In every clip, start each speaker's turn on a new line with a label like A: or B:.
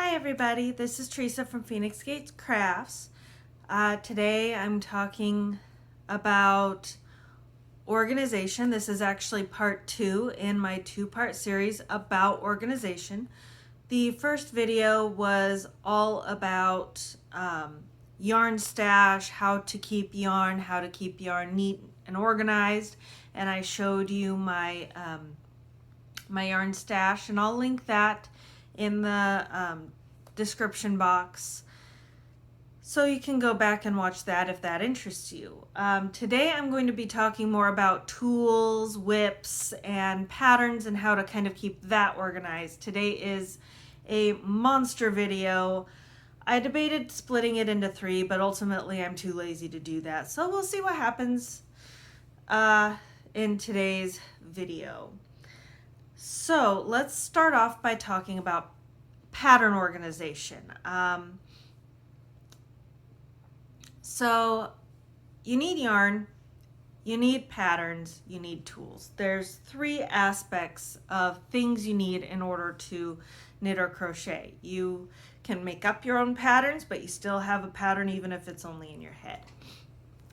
A: Hi everybody, this is Teresa from Phoenix Gates Crafts. Today I'm talking about organization. This is actually part 2 in my 2-part series about organization. The first video was all about yarn stash, how to keep yarn neat and organized, and I showed you my yarn stash, and I'll link that in the description box so you can go back and watch that if that interests you. Today I'm going to be talking more about tools, whips, and patterns and how to kind of keep that organized. Today is a monster video. I debated splitting it into 3, but ultimately I'm too lazy to do that. So we'll see what happens in today's video. So let's start off by talking about pattern organization. So you need yarn, you need patterns, you need tools. There's 3 aspects of things you need in order to knit or crochet. You can make up your own patterns, but you still have a pattern even if it's only in your head.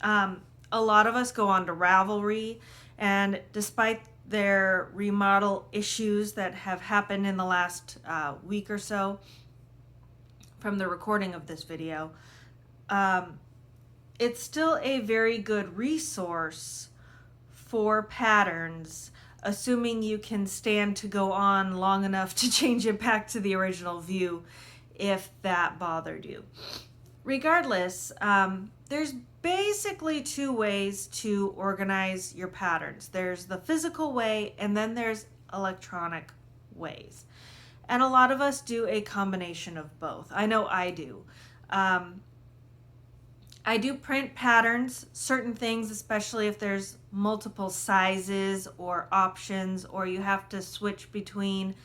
A: A lot of us go on to Ravelry, and despite their remodel issues that have happened in the last week or so from the recording of this video, it's still a very good resource for patterns, assuming you can stand to go on long enough to change it back to the original view if that bothered you. Regardless, there's basically 2 ways to organize your patterns. There's the physical way, and then there's electronic ways. And a lot of us do a combination of both. I know I do. I do print patterns, certain things, especially if there's multiple sizes or options, or you have to switch between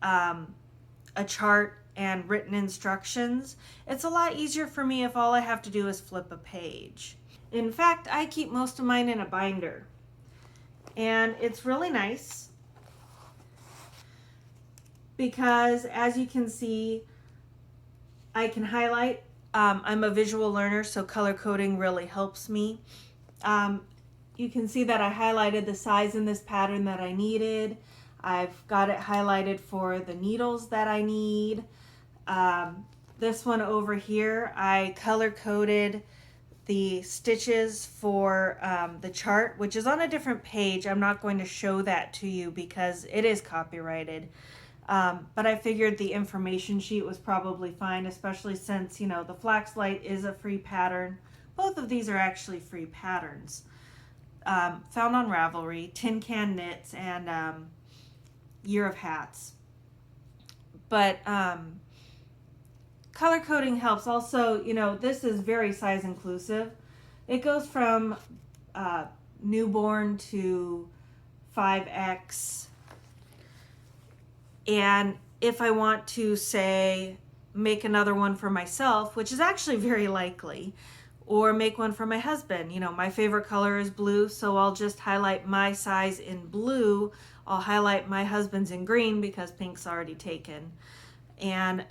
A: a chart and written instructions. It's a lot easier for me if all I have to do is flip a page. In fact, I keep most of mine in a binder, and it's really nice because, as you can see, I can highlight. I'm a visual learner, so color coding really helps me. You can see that I highlighted the size in this pattern that I needed. I've got it highlighted for the needles that I need. This one over here, I color coded the stitches for the chart, which is on a different page. I'm not going to show that to you because it is copyrighted. But I figured the information sheet was probably fine, especially since, you know, the Flaxlight is a free pattern. Both of these are actually free patterns. Found on Ravelry, Tin Can Knits, and Year of Hats. But color coding helps. Also, you know, this is very size inclusive. It goes from newborn to 5X. And if I want to, say, make another one for myself, which is actually very likely, or make one for my husband, you know, my favorite color is blue, so I'll just highlight my size in blue. I'll highlight my husband's in green because pink's already taken. And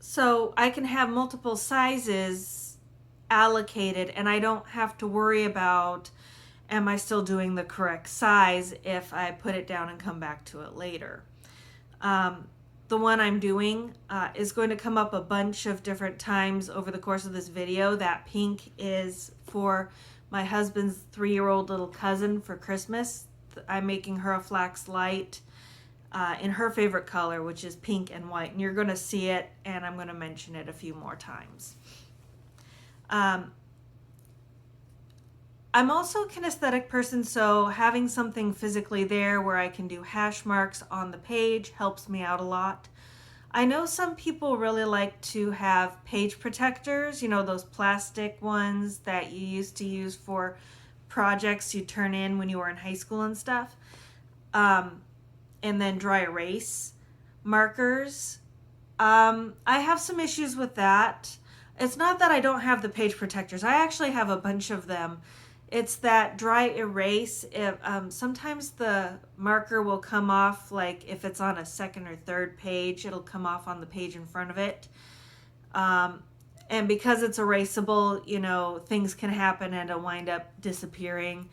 A: so I can have multiple sizes allocated, and I don't have to worry about, am I still doing the correct size if I put it down and come back to it later. The one I'm doing is going to come up a bunch of different times over the course of this video. That pink is for my husband's 3-year-old little cousin for Christmas. I'm making her a Flaxlight in her favorite color, which is pink and white. And you're going to see it, and I'm going to mention it a few more times. I'm also a kinesthetic person, so having something physically there where I can do hash marks on the page helps me out a lot. I know some people really like to have page protectors, you know, those plastic ones that you used to use for projects you turn in when you were in high school and stuff, and then dry erase markers. I have some issues with that. It's not that I don't have the page protectors. I actually have a bunch of them. It's that dry erase. Sometimes the marker will come off, like if it's on a second or third page, it'll come off on the page in front of it. And because it's erasable, things can happen and it'll wind up disappearing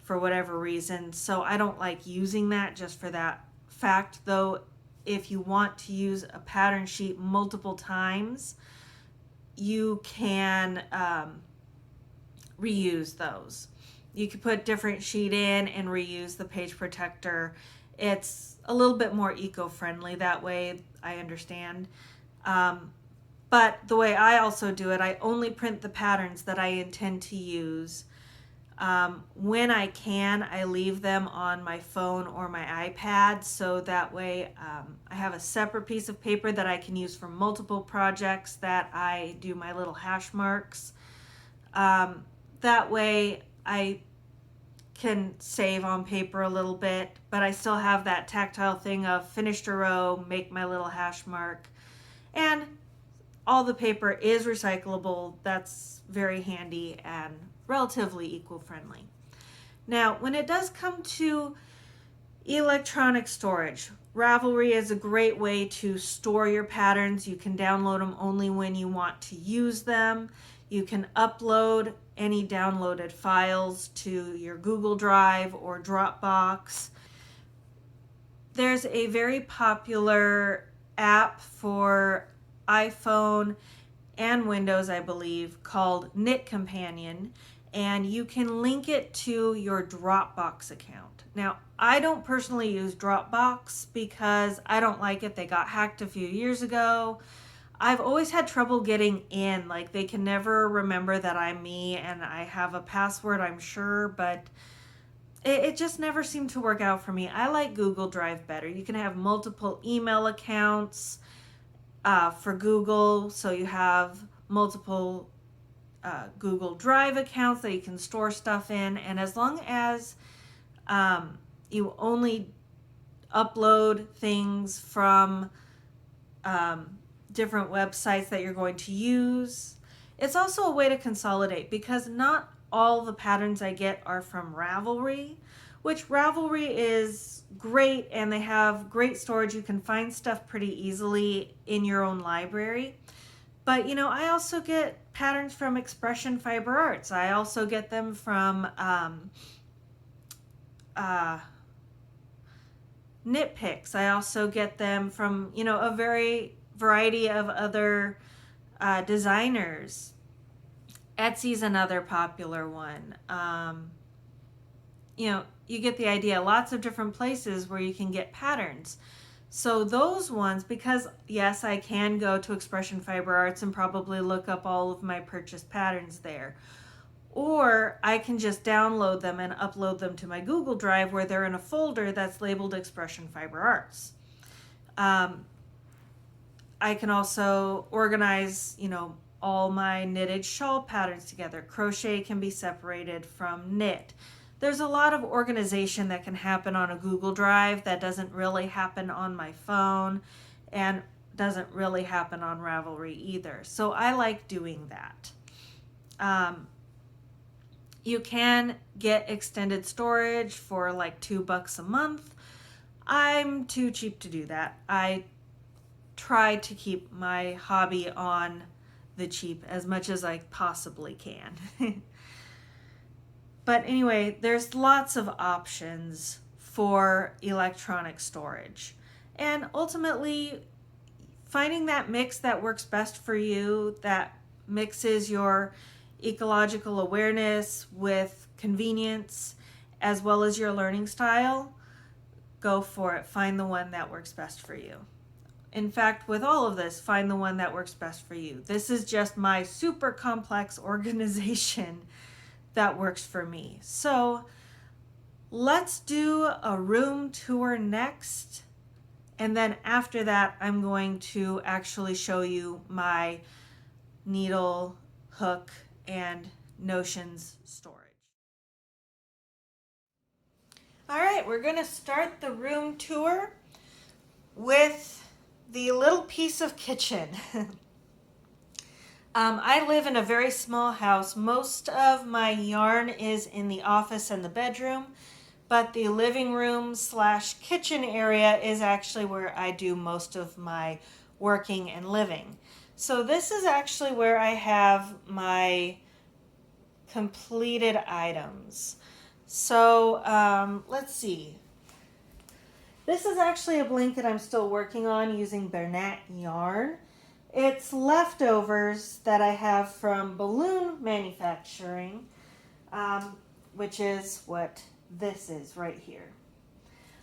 A: for whatever reason. So I don't like using that just for that fact. Though, if you want to use a pattern sheet multiple times, you can reuse those. You could put different sheet in and reuse the page protector. It's a little bit more eco-friendly that way, I understand. But the way I also do it, I only print the patterns that I intend to use. When I can, I leave them on my phone or my iPad, so that way I have a separate piece of paper that I can use for multiple projects that I do my little hash marks. That way I can save on paper a little bit, but I still have that tactile thing of finished a row, make my little hash mark, and all the paper is recyclable. That's very handy and relatively eco-friendly. Now, when it does come to electronic storage, Ravelry is a great way to store your patterns. You can download them only when you want to use them. You can upload any downloaded files to your Google Drive or Dropbox. There's a very popular app for iPhone and Windows, I believe, called Knit Companion, and you can link it to your Dropbox account. Now, I don't personally use Dropbox because I don't like it. They got hacked a few years ago. I've always had trouble getting in. Like, they can never remember that I'm me, and I have a password, I'm sure, but it just never seemed to work out for me. I like Google Drive better. You can have multiple email accounts for Google, so you have multiple Google Drive accounts that you can store stuff in, and as long as you only upload things from different websites that you're going to use. It's also a way to consolidate, because not all the patterns I get are from Ravelry, which Ravelry is great and they have great storage. You can find stuff pretty easily in your own library. But I also get patterns from Expression Fiber Arts. I also get them from Nitpicks. I also get them from a variety of other designers. Etsy's another popular one. You get the idea. Lots of different places where you can get patterns. So those ones, because yes, I can go to Expression Fiber Arts and probably look up all of my purchased patterns there. Or I can just download them and upload them to my Google Drive, where they're in a folder that's labeled Expression Fiber Arts. I can also organize, all my knitted shawl patterns together. Crochet can be separated from knit. There's a lot of organization that can happen on a Google Drive that doesn't really happen on my phone and doesn't really happen on Ravelry either. So I like doing that. You can get extended storage for like $2 a month. I'm too cheap to do that. I try to keep my hobby on the cheap as much as I possibly can. But anyway, there's lots of options for electronic storage. And ultimately, finding that mix that works best for you, that mixes your ecological awareness with convenience, as well as your learning style, go for it. Find the one that works best for you. In fact, with all of this, find the one that works best for you. This is just my super complex organization that works for me. So let's do a room tour next. And then after that, I'm going to actually show you my needle, hook, and notions storage. All right, we're going to start the room tour with the little piece of kitchen. I live in a very small house. Most of my yarn is in the office and the bedroom, but the living room slash kitchen area is actually where I do most of my working and living. So this is actually where I have my completed items. So let's see. This is actually a blanket I'm still working on using Bernat yarn. It's leftovers that I have from balloon manufacturing, which is what this is right here.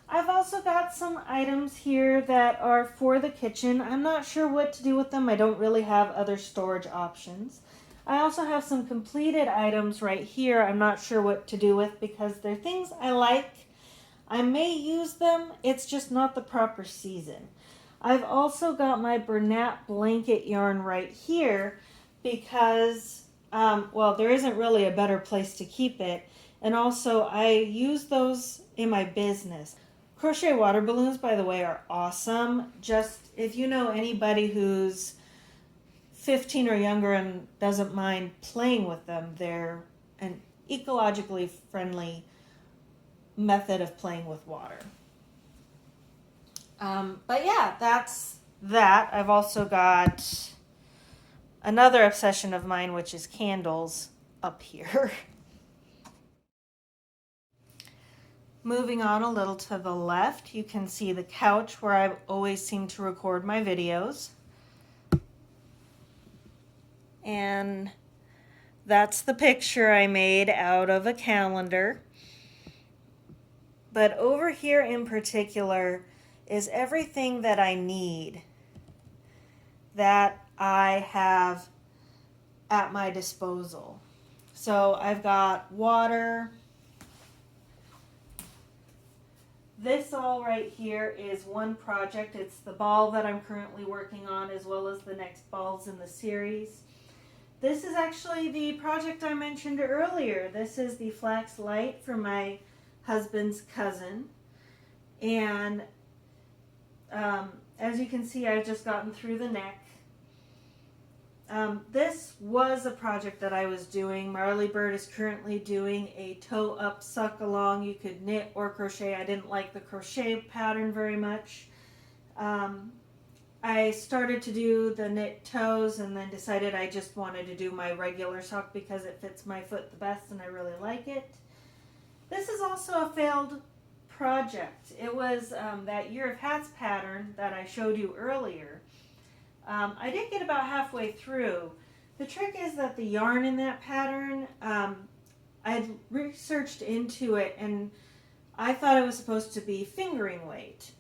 A: I've also got some items here that are for the kitchen. I'm not sure what to do with them. I don't really have other storage options. I also have some completed items right here I'm not sure what to do with because they're things I like. I may use them, it's just not the proper season. I've also got my Bernat blanket yarn right here because, well, there isn't really a better place to keep it. And also, I use those in my business. Crochet water balloons, by the way, are awesome. Just if you know anybody who's 15 or younger and doesn't mind playing with them, they're an ecologically friendly method of playing with water. But yeah, that's that. I've also got another obsession of mine, which is candles up here. Moving on a little to the left, you can see the couch where I always seem to record my videos. And that's the picture I made out of a calendar. But over here in particular is everything that I need that I have at my disposal. So I've got water. This all right here is one project. It's the ball that I'm currently working on as well as the next balls in the series. This is actually the project I mentioned earlier. This is the flax light for my husband's cousin. And as you can see, I've just gotten through the neck. This was a project that I was doing. Marley Bird is currently doing a toe up suck along. You could knit or crochet. I didn't like the crochet pattern very much. I started to do the knit toes and then decided I just wanted to do my regular sock because it fits my foot the best and I really like it. This is also a failed project. It was that Year of Hats pattern that I showed you earlier. I did get about halfway through. The trick is that the yarn in that pattern, I researched into it and I thought it was supposed to be fingering weight.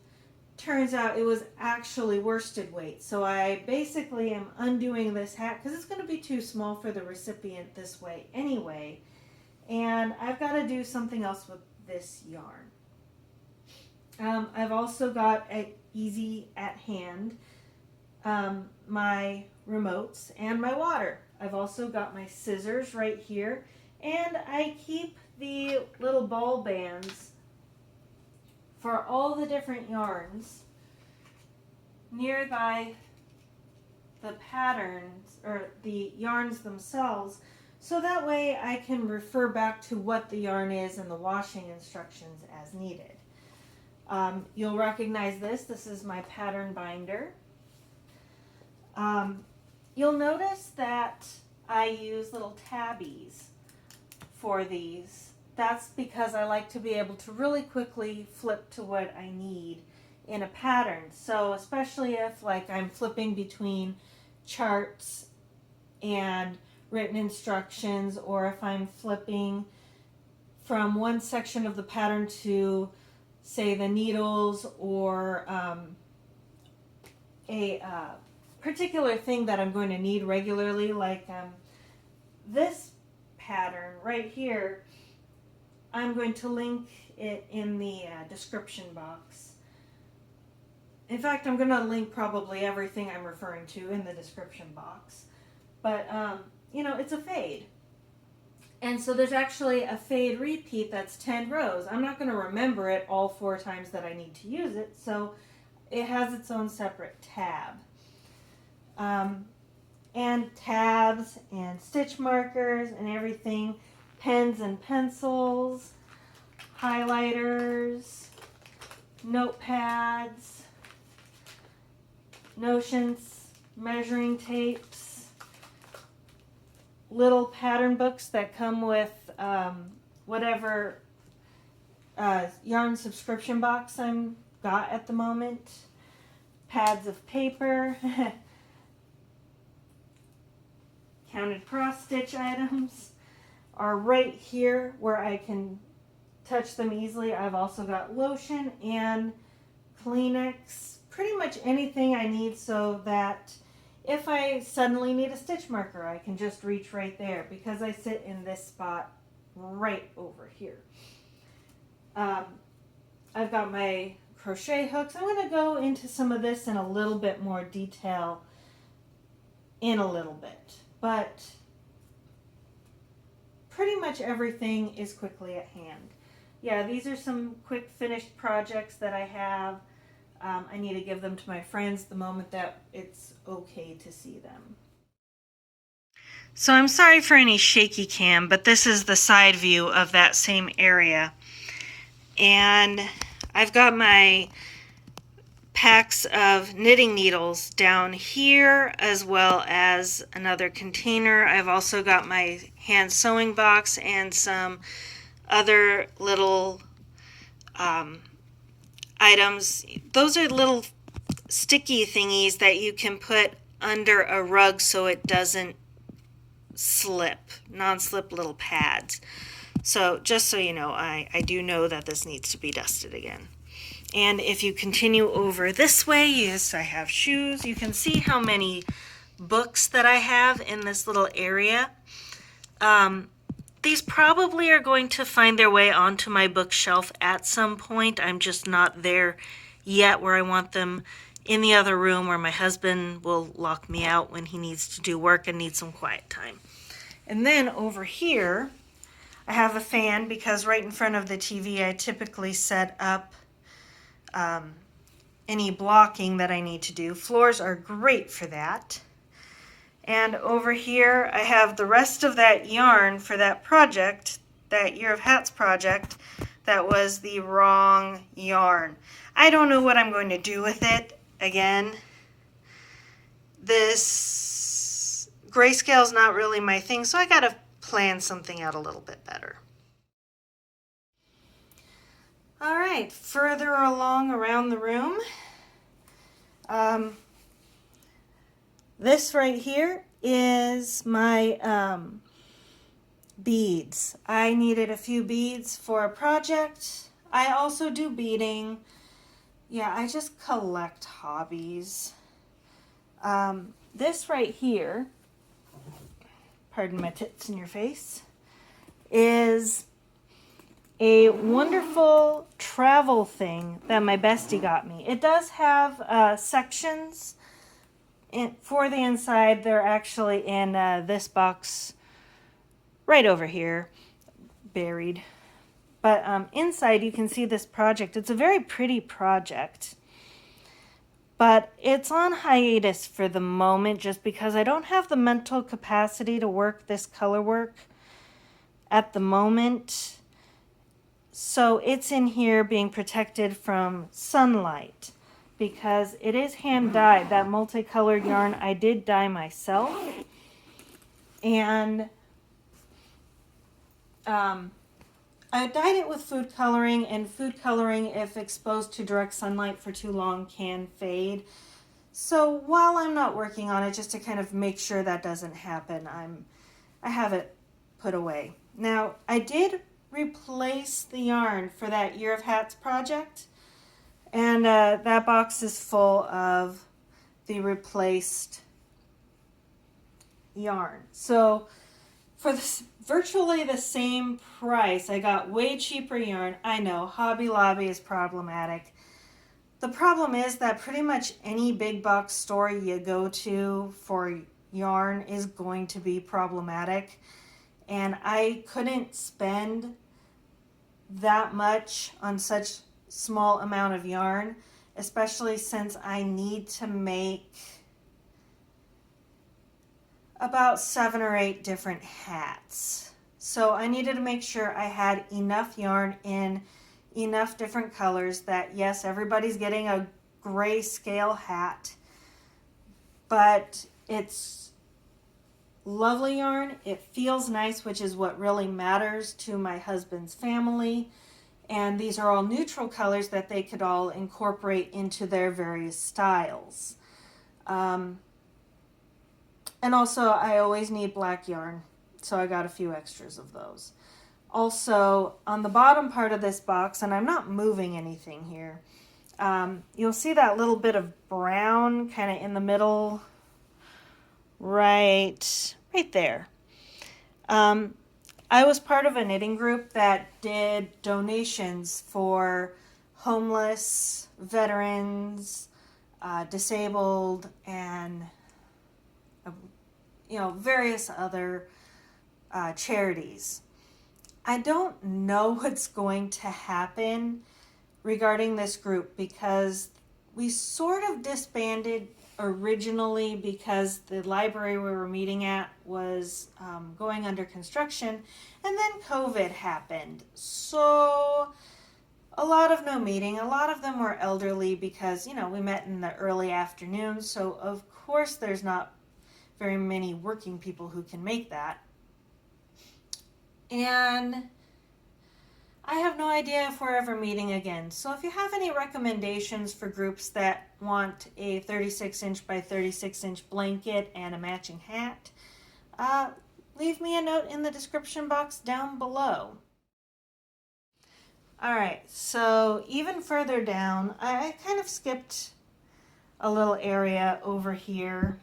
A: Turns out it was actually worsted weight. So I basically am undoing this hat because it's going to be too small for the recipient this way anyway. And I've got to do something else with this yarn. I've also got easy at hand my remotes and my water. I've also got my scissors right here, and I keep the little ball bands for all the different yarns nearby the patterns or the yarns themselves, so that way I can refer back to what the yarn is and the washing instructions as needed. You'll recognize this. This is my pattern binder. You'll notice that I use little tabbies for these. That's because I like to be able to really quickly flip to what I need in a pattern. So especially if like I'm flipping between charts and written instructions, or if I'm flipping from one section of the pattern to say the needles or a particular thing that I'm going to need regularly, like this pattern right here, I'm going to link it in the description box. In fact, I'm going to link probably everything I'm referring to in the description box. But, you know, it's a fade. And so there's actually a fade repeat that's 10 rows. I'm not going to remember it all 4 times that I need to use it, so it has its own separate tab. You'll notice that I use little tabbies for these. That's because I like to be able to really quickly flip to what I need in a pattern. So especially if like I'm flipping between charts and written instructions, or if I'm flipping from one section of the pattern to say the needles or a particular thing that I'm going to need regularly, like this pattern right here, I'm going to link it in the description box. In fact, I'm going to link probably everything I'm referring to in the description box. But, you know, it's a fade. And so there's actually a fade repeat that's 10 rows. I'm not going to remember it all 4 times that I need to use it, so it has its own separate tab. and tabs and stitch markers and everything, pens and pencils, highlighters, notepads, notions, measuring tapes, little pattern books that come with whatever yarn subscription box I'm got at the moment, pads of paper, counted cross stitch items are right here where I can touch them easily. I've also got lotion and Kleenex, pretty much anything I need so that if I suddenly need a stitch marker, I can just reach right there because I sit in this spot right over here. I've got my crochet hooks. I'm going to go into some of this in a little bit more detail in a little bit, but pretty much everything is quickly at hand. Yeah, these are some quick finished projects that I have. I need to give them to my friends the moment that it's okay to see them. So I'm sorry for any shaky cam, but this is the side view of that same area. And I've got my packs of knitting needles down here as well as another container. I've also got my hand sewing box and some other little items. Those are little sticky thingies that you can put under a rug so it doesn't slip, non-slip little pads. So just so you know, I do know that this needs to be dusted again. And if you continue over this way, yes, I have shoes. You can see how many books that I have in this little area. These probably are going to find their way onto my bookshelf at some point. I'm just not there yet where I want them in the other room where my husband will lock me out when he needs to do work and needs some quiet time. And then over here, I have a fan because right in front of the TV I typically set up any blocking that I need to do. Floors are great for that. And over here I have the rest of that yarn for that project, that Year of Hats project, that was the wrong yarn. I don't know what I'm going to do with it. Again, this grayscale is not really my thing, so I gotta plan something out a little bit better. All right, further along around the room, this right here is my beads. I needed a few beads for a project. I also do beading. Yeah, I just collect hobbies. This right here, pardon my tits in your face, is a wonderful travel thing that my bestie got me. It does have sections for the inside. They're actually in this box right over here, buried. But inside you can see this project. It's a very pretty project, but it's on hiatus for the moment just because I don't have the mental capacity to work this color work at the moment. So it's in here being protected from sunlight because it is hand dyed. That multicolored yarn I did dye myself. And I dyed it with food coloring, and food coloring, if exposed to direct sunlight for too long, can fade. So while I'm not working on it, just to kind of make sure that doesn't happen, I have it put away. Now, I did replace the yarn for that Year of Hats project, and that box is full of the replaced yarn. So for this, virtually the same price, I got way cheaper yarn. I know, Hobby Lobby is problematic. The problem is that pretty much any big box store you go to for yarn is going to be problematic. And I couldn't spend that much on such small amount of yarn, especially since I need to make about 7 or 8 different hats. So I needed to make sure I had enough yarn in enough different colors that, yes, everybody's getting a grayscale hat, but it's lovely yarn. It feels nice, which is what really matters to my husband's family. And these are all neutral colors that they could all incorporate into their various styles. And also, I always need black yarn, so I got a few extras of those. Also, on the bottom part of this box, and I'm not moving anything here, you'll see that little bit of brown kind of in the middle, right there. I was part of a knitting group that did donations for homeless, veterans, disabled, and various other charities. I don't know what's going to happen regarding this group because we sort of disbanded originally because the library we were meeting at was going under construction, and then COVID happened. So a lot of no meeting. A lot of them were elderly because, we met in the early afternoon. So of course there's not very many working people who can make that. And I have no idea if we're ever meeting again. So if you have any recommendations for groups that want a 36-inch by 36-inch blanket and a matching hat, leave me a note in the description box down below. All right, so even further down, I kind of skipped a little area over here.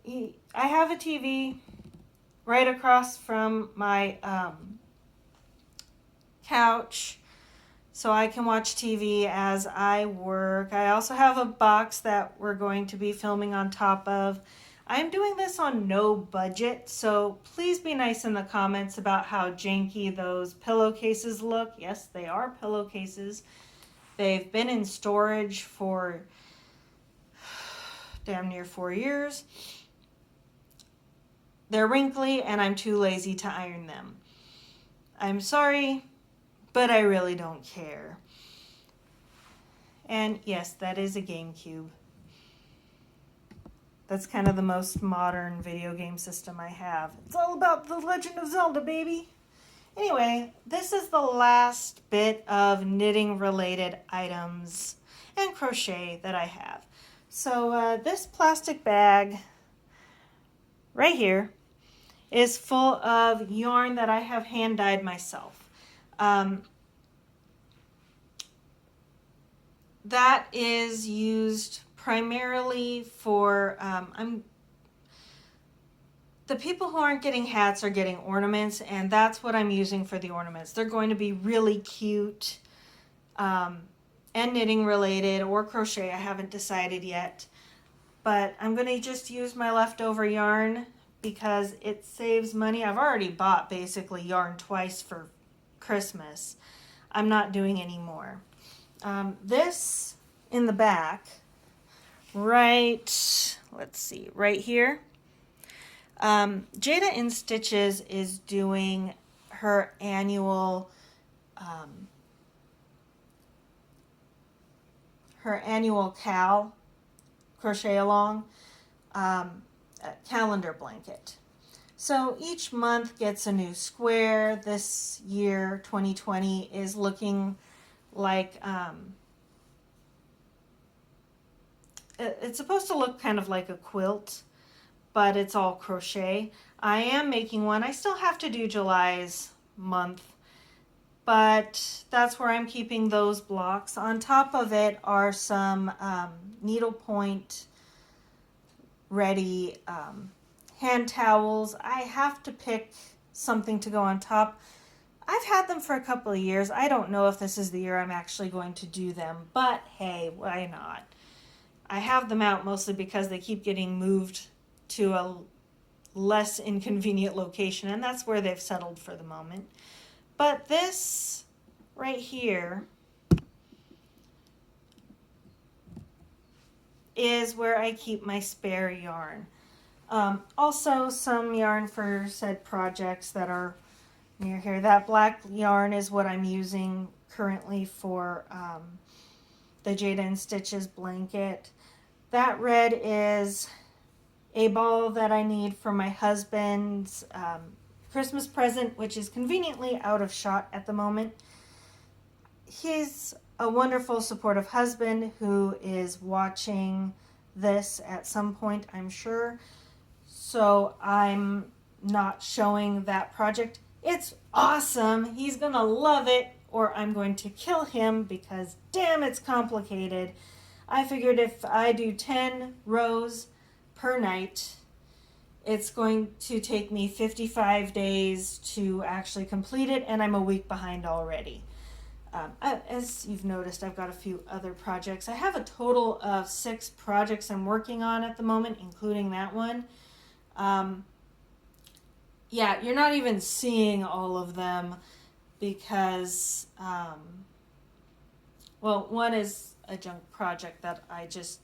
A: I have a TV right across from my couch, so I can watch TV as I work. I also have a box that we're going to be filming on top of. I'm doing this on no budget, so please be nice in the comments about how janky those pillowcases look. Yes, they are pillowcases. They've been in storage for damn near 4 years. They're wrinkly and I'm too lazy to iron them. I'm sorry, but I really don't care. And yes, that is a GameCube. That's kind of the most modern video game system I have. It's all about The Legend of Zelda, baby. Anyway, this is the last bit of knitting related items and crochet that I have. So this plastic bag right here is full of yarn that I have hand dyed myself. That is used primarily for, the people who aren't getting hats are getting ornaments, and that's what I'm using for the ornaments. They're going to be really cute and knitting related or crochet. I haven't decided yet, but I'm going to just use my leftover yarn because it saves money. I've already bought basically yarn twice for Christmas. I'm not doing any more. This in the back, right here, Jada in Stitches is doing her annual CAL, crochet along, calendar blanket. So each month gets a new square. This year, 2020, is looking like, it's supposed to look kind of like a quilt, but it's all crochet. I am making one. I still have to do July's month, but that's where I'm keeping those blocks. On top of it are some needlepoint ready hand towels. I have to pick something to go on top. I've had them for a couple of years. I don't know if this is the year I'm actually going to do them, but hey, why not? I have them out mostly because they keep getting moved to a less inconvenient location, and that's where they've settled for the moment. But this right here is where I keep my spare yarn. Also some yarn for said projects that are near here. That black yarn is what I'm using currently for the Jada and Stitches blanket. That red is a ball that I need for my husband's Christmas present, which is conveniently out of shot at the moment. He's a wonderful, supportive husband who is watching this at some point, I'm sure. So I'm not showing that project. It's awesome. He's going to love it, or I'm going to kill him because, damn, it's complicated. I figured if I do 10 rows per night, it's going to take me 55 days to actually complete it, and I'm a week behind already. As you've noticed, I've got a few other projects. I have a total of 6 projects I'm working on at the moment, including that one. Yeah, you're not even seeing all of them because, well, one is a junk project that I just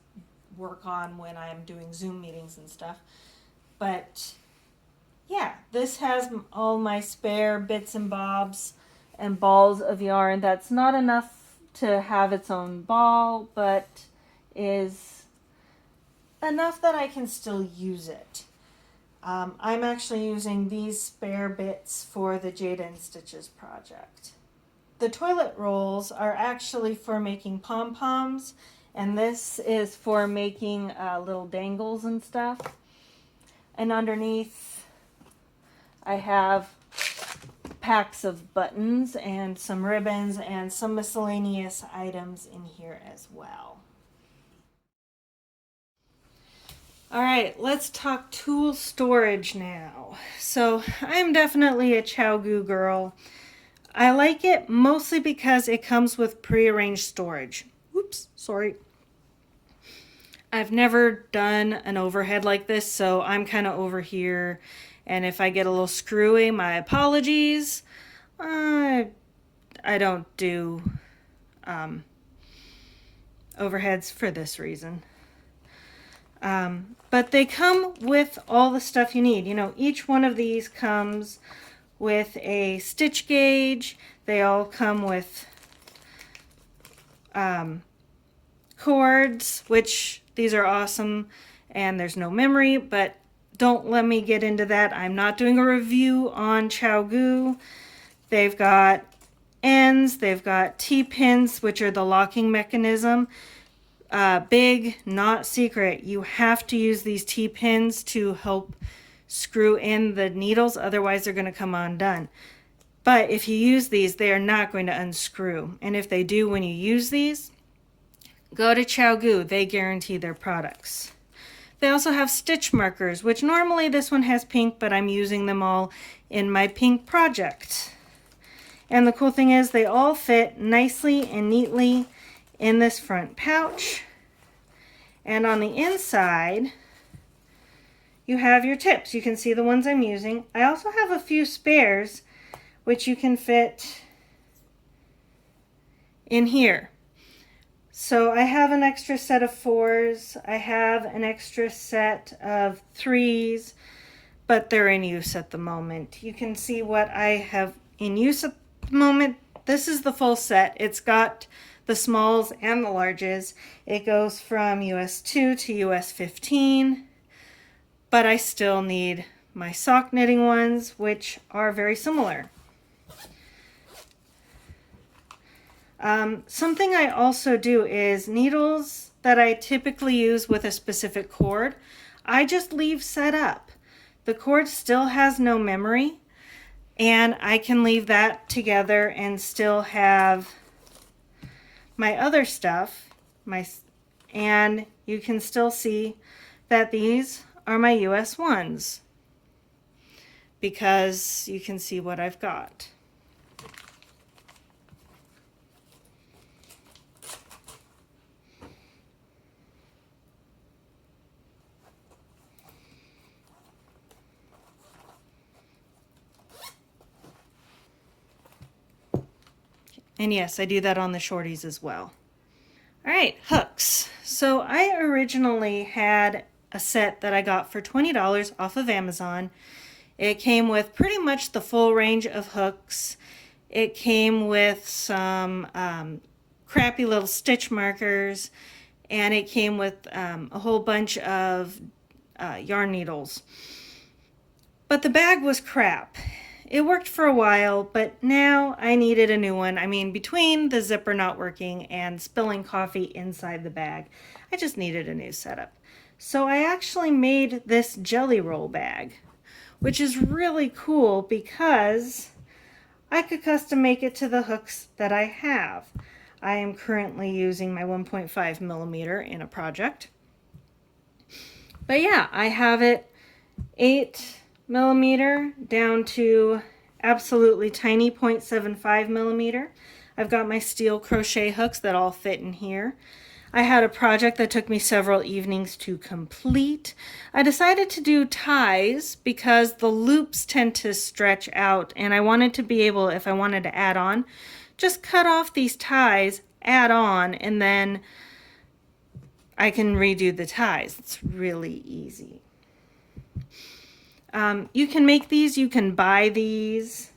A: work on when I'm doing Zoom meetings and stuff. But yeah, this has all my spare bits and bobs and balls of yarn. That's not enough to have its own ball, but is enough that I can still use it. I'm actually using these spare bits for the Jada and Stitches project. The toilet rolls are actually for making pom-poms, and this is for making little dangles and stuff. And underneath I have packs of buttons and some ribbons and some miscellaneous items in here as well. All right, let's talk tool storage now. So I'm definitely a ChowGoo girl. I like it mostly because it comes with prearranged storage. Oops, sorry. I've never done an overhead like this, so I'm kind of over here. And if I get a little screwy, my apologies. I don't do overheads for this reason. But they come with all the stuff you need. You know, each one of these comes with a stitch gauge. They all come with cords, which these are awesome, and there's no memory, but don't let me get into that. I'm not doing a review on ChowGoo. They've got ends, they've got T-pins, which are the locking mechanism. Big, not secret, you have to use these T-pins to help screw in the needles, otherwise they're going to come undone. But if you use these, they are not going to unscrew. And if they do when you use these, go to ChowGoo. They guarantee their products. They also have stitch markers, which normally this one has pink, but I'm using them all in my pink project. And the cool thing is they all fit nicely and neatly in this front pouch. And on the inside, you have your tips. You can see the ones I'm using. I also have a few spares, which you can fit in here. So I have an extra set of 4s, I have an extra set of 3s, but they're in use at the moment. You can see what I have in use at the moment. This is the full set. It's got the smalls and the larges. It goes from US 2 to US 15, but I still need my sock knitting ones, which are very similar. Something I also do is needles that I typically use with a specific cord, I just leave set up. The cord still has no memory, and I can leave that together and still have my other stuff, and you can still see that these are my US ones because you can see what I've got. And yes, I do that on the shorties as well. All right, hooks. So I originally had a set that I got for $20 off of Amazon. It came with pretty much the full range of hooks. It came with some crappy little stitch markers, and it came with a whole bunch of yarn needles. But the bag was crap. It worked for a while, but now I needed a new one. I mean, between the zipper not working and spilling coffee inside the bag, I just needed a new setup. So I actually made this jelly roll bag, which is really cool because I could custom make it to the hooks that I have. I am currently using my 1.5 millimeter in a project. But yeah, I have it 8 millimeter down to absolutely tiny 0.75 millimeter. I've got my steel crochet hooks that all fit in here. I had a project that took me several evenings to complete. I decided to do ties because the loops tend to stretch out, and I wanted to be able, if I wanted to add on, just cut off these ties, add on, and then I can redo the ties. It's really easy. You can make these, you can buy these.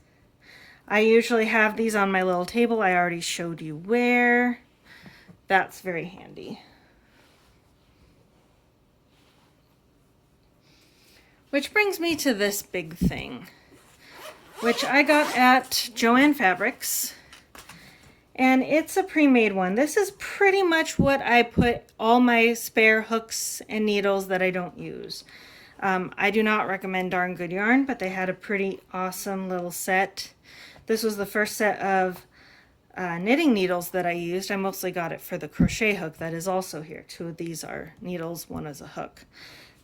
A: I usually have these on my little table. I already showed you where. That's very handy. Which brings me to this big thing, which I got at Joann Fabrics. And it's a pre-made one. This is pretty much what I put all my spare hooks and needles that I don't use. I do not recommend Darn Good Yarn, but they had a pretty awesome little set. This was the first set of knitting needles that I used. I mostly got it for the crochet hook that is also here. 2 of these are needles, 1 is a hook.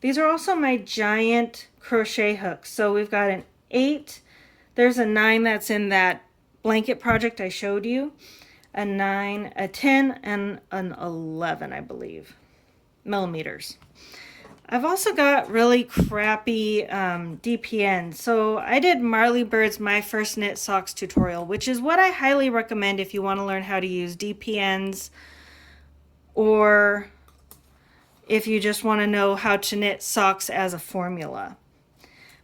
A: These are also my giant crochet hooks. So we've got an 8, there's a 9 that's in that blanket project I showed you, a 9, a 10, and an 11, I believe, millimeters. I've also got really crappy DPN. So I did Marley Bird's My First Knit Socks tutorial, which is what I highly recommend if you want to learn how to use DPNs, or if you just want to know how to knit socks as a formula.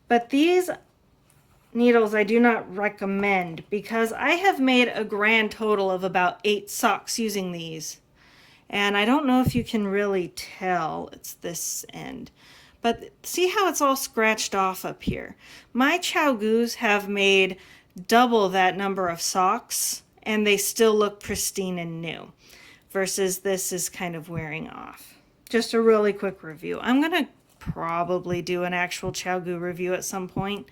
A: But these needles I do not recommend because I have made a grand total of about 8 socks using these. And I don't know if you can really tell, it's this end, but see how it's all scratched off up here. My Chow Goos have made double that number of socks and they still look pristine and new, versus this is kind of wearing off. Just a really quick review. I'm going to probably do an actual Chow Goo review at some point.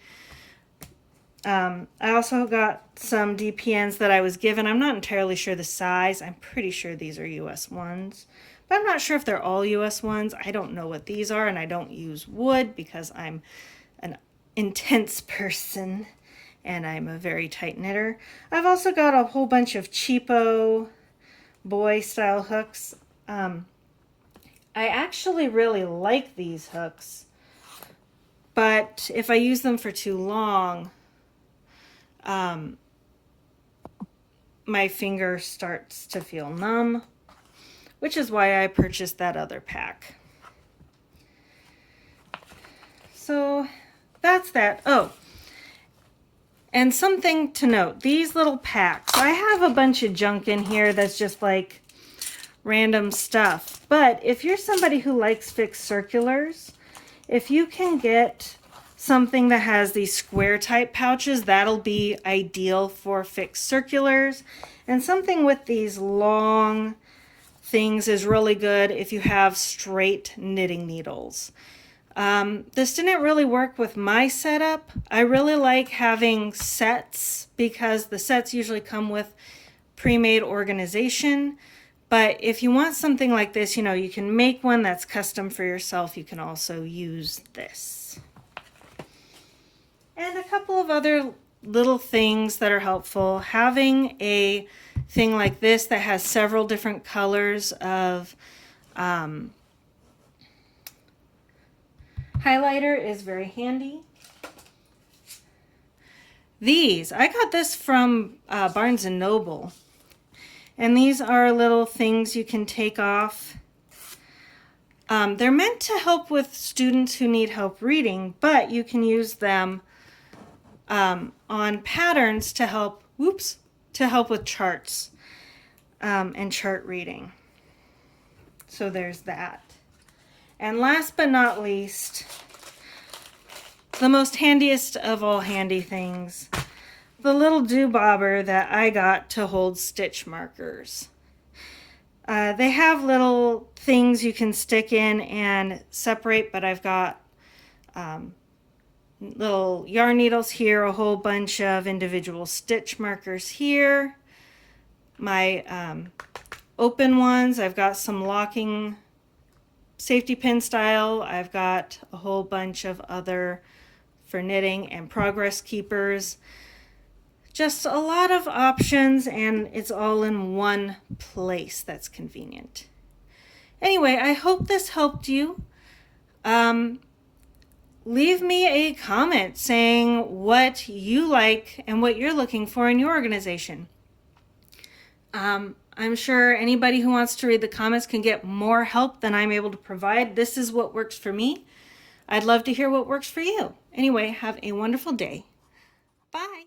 A: I also got some DPNs that I was given. I'm not entirely sure the size. I'm pretty sure these are US ones, but I'm not sure if they're all US ones. I don't know what these are, and I don't use wood because I'm an intense person and I'm a very tight knitter. I've also got a whole bunch of cheapo boy style hooks. I actually really like these hooks, but if I use them for too long, my finger starts to feel numb, which is why I purchased that other pack. So that's that. Oh, and something to note, these little packs, I have a bunch of junk in here that's just like random stuff, but if you're somebody who likes fixed circulars, if you can get something that has these square type pouches, that'll be ideal for fixed circulars. And something with these long things is really good if you have straight knitting needles. This didn't really work with my setup. I really like having sets because the sets usually come with pre-made organization. But if you want something like this, you know, you can make one that's custom for yourself. You can also use this. And a couple of other little things that are helpful. Having a thing like this that has several different colors of highlighter is very handy. These, I got this from Barnes & And these are little things you can take off They're meant to help with students who need help reading, but you can use them on patterns to help, with charts and chart reading. So there's that. And last but not least, the most handiest of all handy things, the little doobobber that I got to hold stitch markers. They have little things you can stick in and separate, but I've got little yarn needles here, a whole bunch of individual stitch markers here. My open ones, I've got some locking safety pin style. I've got a whole bunch of other for knitting and progress keepers. Just a lot of options, and it's all in one place that's convenient. Anyway, I hope this helped you. Leave me a comment saying what you like and what you're looking for in your organization. I'm sure anybody who wants to read the comments can get more help than I'm able to provide. This is what works for me. I'd love to hear what works for you. Anyway, have a wonderful day. Bye.